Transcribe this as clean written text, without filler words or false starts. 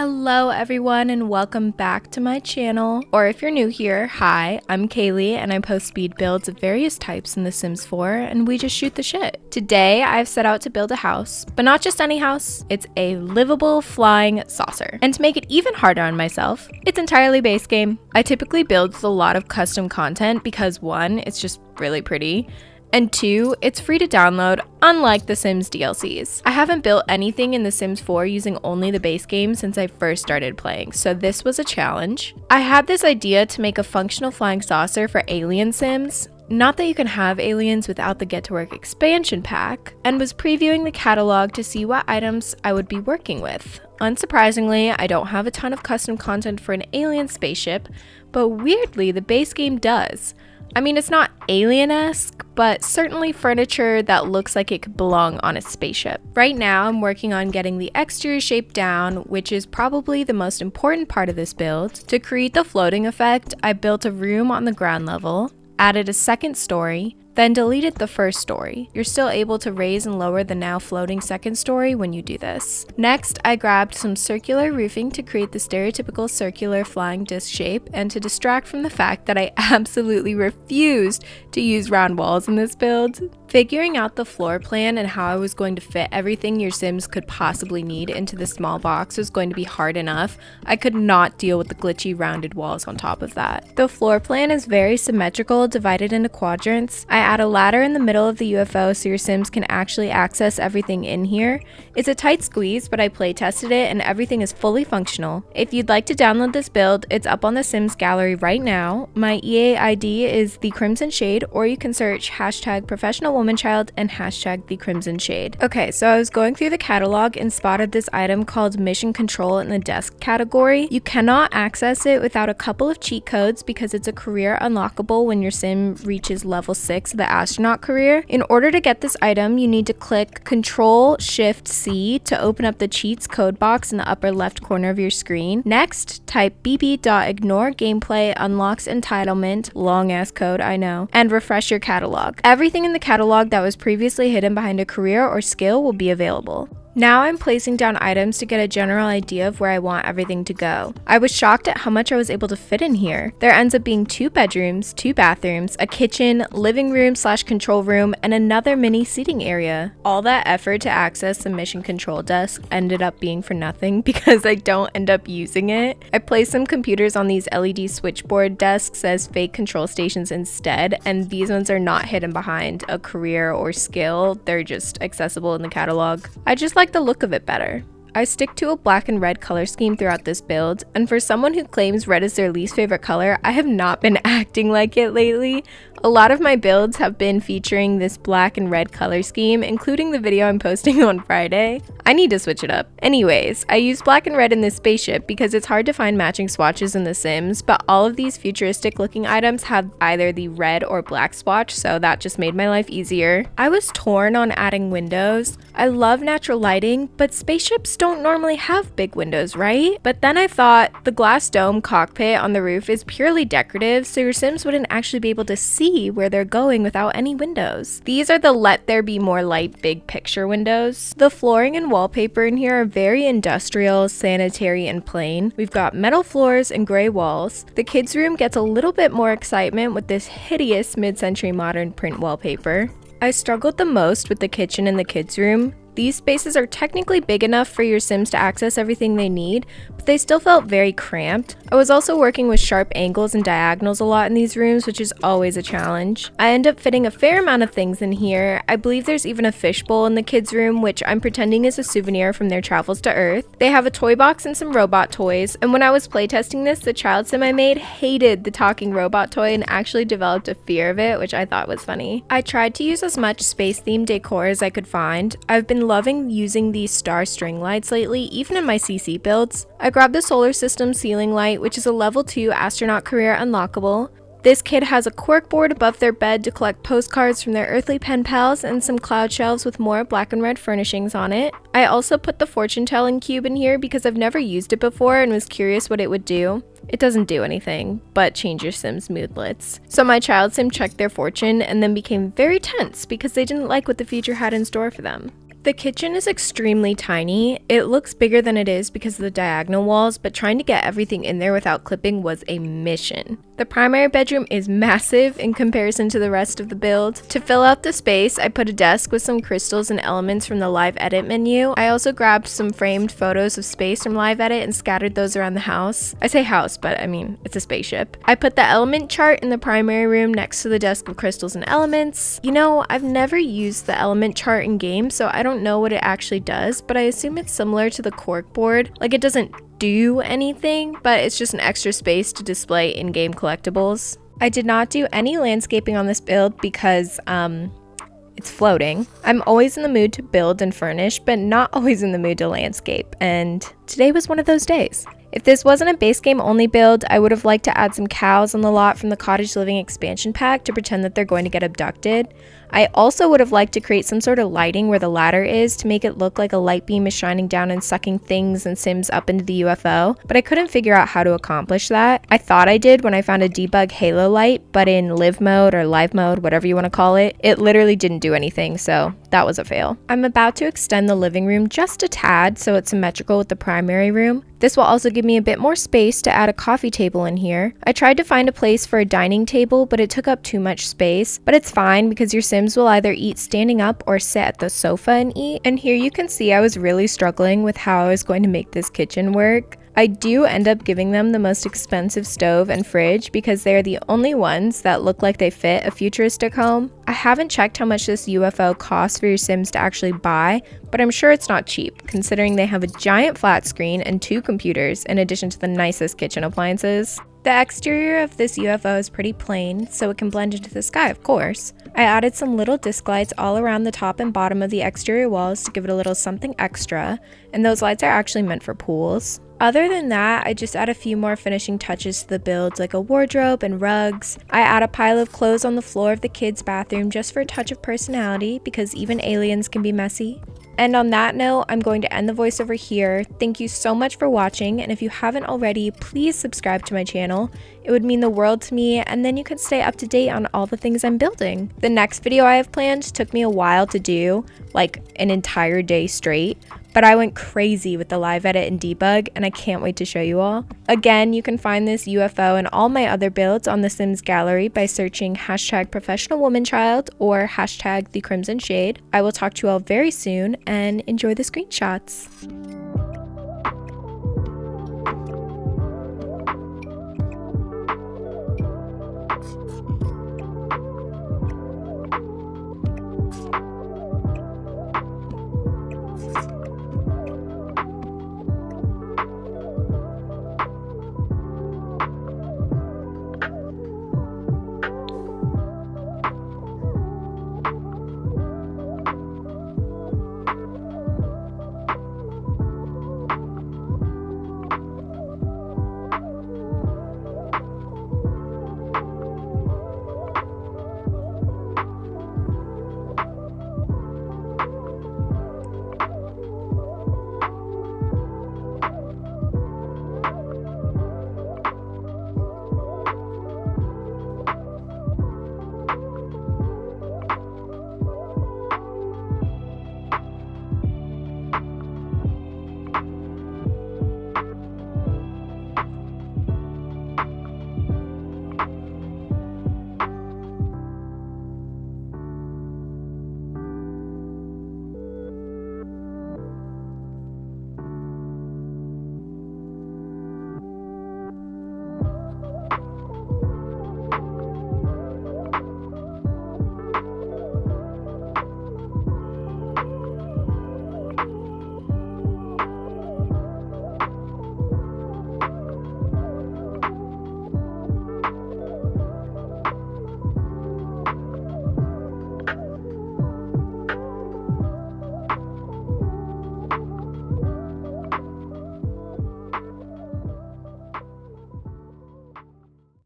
Hello everyone and welcome back to my channel, or if you're new here, hi, I'm Kaylee and I post speed builds of various types in The Sims 4 and we just shoot the shit. Today I've set out to build a house, but not just any house, it's a livable flying saucer. And to make it even harder on myself, it's entirely base game. I typically build with a lot of custom content because 1, it's just really pretty, and 2, it's free to download, unlike The Sims DLCs. I haven't built anything in The Sims 4 using only the base game since I first started playing, so this was a challenge. I had this idea to make a functional flying saucer for alien Sims, not that you can have aliens without the Get to Work expansion pack, and was previewing the catalog to see what items I would be working with. Unsurprisingly, I don't have a ton of custom content for an alien spaceship, but weirdly the base game does. I mean, it's not alien-esque, but certainly furniture that looks like it could belong on a spaceship. Right now, I'm working on getting the exterior shape down, which is probably the most important part of this build. To create the floating effect, I built a room on the ground level, added a second story, then deleted the first story. You're still able to raise and lower the now floating second story when you do this. Next, I grabbed some circular roofing to create the stereotypical circular flying disc shape and to distract from the fact that I absolutely refused to use round walls in this build. Figuring out the floor plan and how I was going to fit everything your Sims could possibly need into the small box was going to be hard enough. I could not deal with the glitchy rounded walls on top of that. The floor plan is very symmetrical, divided into quadrants. I add a ladder in the middle of the UFO so your Sims can actually access everything in here. It's a tight squeeze, but I play tested it and everything is fully functional. If you'd like to download this build, it's up on the Sims gallery right now. My EA ID is TheCrimsonShade, or you can search hashtag professional woman child and hashtag TheCrimsonShade. Okay, so I was going through the catalog and spotted this item called Mission Control in the desk category. You cannot access it without a couple of cheat codes because it's a career unlockable when your Sim reaches level 6 of the astronaut career. In order to get this item, you need to click Control-Shift-C to open up the cheats code box in the upper left corner of your screen. Next, type bb.ignore gameplay unlocks entitlement, long ass code, I know, and refresh your catalog. Everything in the catalog that was previously hidden behind a career or skill will be available. Now I'm placing down items to get a general idea of where I want everything to go. I was shocked at how much I was able to fit in here. There ends up being 2 bedrooms, 2 bathrooms, a kitchen, living room / control room, and another mini seating area. All that effort to access the mission control desk ended up being for nothing because I don't end up using it. I placed some computers on these LED switchboard desks as fake control stations instead, and these ones are not hidden behind a career or skill. They're just accessible in the catalog. I just like the look of it better. I stick to a black and red color scheme throughout this build, and for someone who claims red is their least favorite color, I have not been acting like it lately. A lot of my builds have been featuring this black and red color scheme, including the video I'm posting on Friday. I need to switch it up. Anyways, I use black and red in this spaceship because it's hard to find matching swatches in The Sims, but all of these futuristic looking items have either the red or black swatch, so that just made my life easier. I was torn on adding windows. I love natural lighting, but spaceships don't normally have big windows, right? But then I thought the glass dome cockpit on the roof is purely decorative, so your Sims wouldn't actually be able to see where they're going without any windows. These are the Let There Be More Light big picture windows. The flooring and wallpaper in here are very industrial, sanitary, and plain. We've got metal floors and gray walls. The kids' room gets a little bit more excitement with this hideous mid-century modern print wallpaper. I struggled the most with the kitchen and the kids' room. These spaces are technically big enough for your Sims to access everything they need, but they still felt very cramped. I was also working with sharp angles and diagonals a lot in these rooms, which is always a challenge. I end up fitting a fair amount of things in here. I believe there's even a fishbowl in the kids' room, which I'm pretending is a souvenir from their travels to Earth. They have a toy box and some robot toys, and when I was playtesting this, the child Sim I made hated the talking robot toy and actually developed a fear of it, which I thought was funny. I tried to use as much space-themed decor as I could find. I've been loving using these star string lights lately, even in my CC builds. I grabbed the solar system ceiling light, which is a level 2 astronaut career unlockable. This kid has a corkboard above their bed to collect postcards from their earthly pen pals and some cloud shelves with more black and red furnishings on it. I also put the fortune telling cube in here because I've never used it before and was curious what it would do. It doesn't do anything, but change your Sim's moodlets. So my child Sim checked their fortune and then became very tense because they didn't like what the future had in store for them. The kitchen is extremely tiny. It looks bigger than it is because of the diagonal walls, but trying to get everything in there without clipping was a mission. The primary bedroom is massive in comparison to the rest of the build. To fill out the space, I put a desk with some crystals and elements from the live edit menu. I also grabbed some framed photos of space from live edit and scattered those around the house. I say house, but I mean, it's a spaceship. I put the element chart in the primary room next to the desk of crystals and elements. You know, I've never used the element chart in game, so I don't know what it actually does, but I assume it's similar to the cork board. Like, it doesn't do anything, but it's just an extra space to display in-game collectibles. I did not do any landscaping on this build because it's floating. I'm always in the mood to build and furnish, but not always in the mood to landscape, and today was one of those days. If this wasn't a base game only build, I would have liked to add some cows on the lot from the cottage living expansion pack to pretend that they're going to get abducted. I also would have liked to create some sort of lighting where the ladder is to make it look like a light beam is shining down and sucking things and Sims up into the UFO, but I couldn't figure out how to accomplish that. I thought I did when I found a debug halo light, but in live mode or live mode, whatever you want to call it, it literally didn't do anything, so that was a fail. I'm about to extend the living room just a tad so it's symmetrical with the primary room. This will also give me a bit more space to add a coffee table in here. I tried to find a place for a dining table, but it took up too much space, but it's fine because your Sims will either eat standing up or sit at the sofa and eat. And here you can see I was really struggling with how I was going to make this kitchen work. I do end up giving them the most expensive stove and fridge because they are the only ones that look like they fit a futuristic home. I haven't checked how much this UFO costs for your Sims to actually buy, but I'm sure it's not cheap considering they have a giant flat screen and 2 computers in addition to the nicest kitchen appliances. The exterior of this UFO is pretty plain, so it can blend into the sky, of course. I added some little disc lights all around the top and bottom of the exterior walls to give it a little something extra, and those lights are actually meant for pools. Other than that, I just add a few more finishing touches to the build, like a wardrobe and rugs. I add a pile of clothes on the floor of the kids' bathroom just for a touch of personality, because even aliens can be messy. And on that note, I'm going to end the voiceover here. Thank you so much for watching, and if you haven't already, please subscribe to my channel. It would mean the world to me, and then you can stay up to date on all the things I'm building. The next video I have planned took me a while to do, like an entire day straight, but I went crazy with the live edit and debug, and I can't wait to show you all. Again, you can find this UFO and all my other builds on the Sims gallery by searching #ProfessionalWomanChild or #TheCrimsonShade. I will talk to you all very soon, and enjoy the screenshots.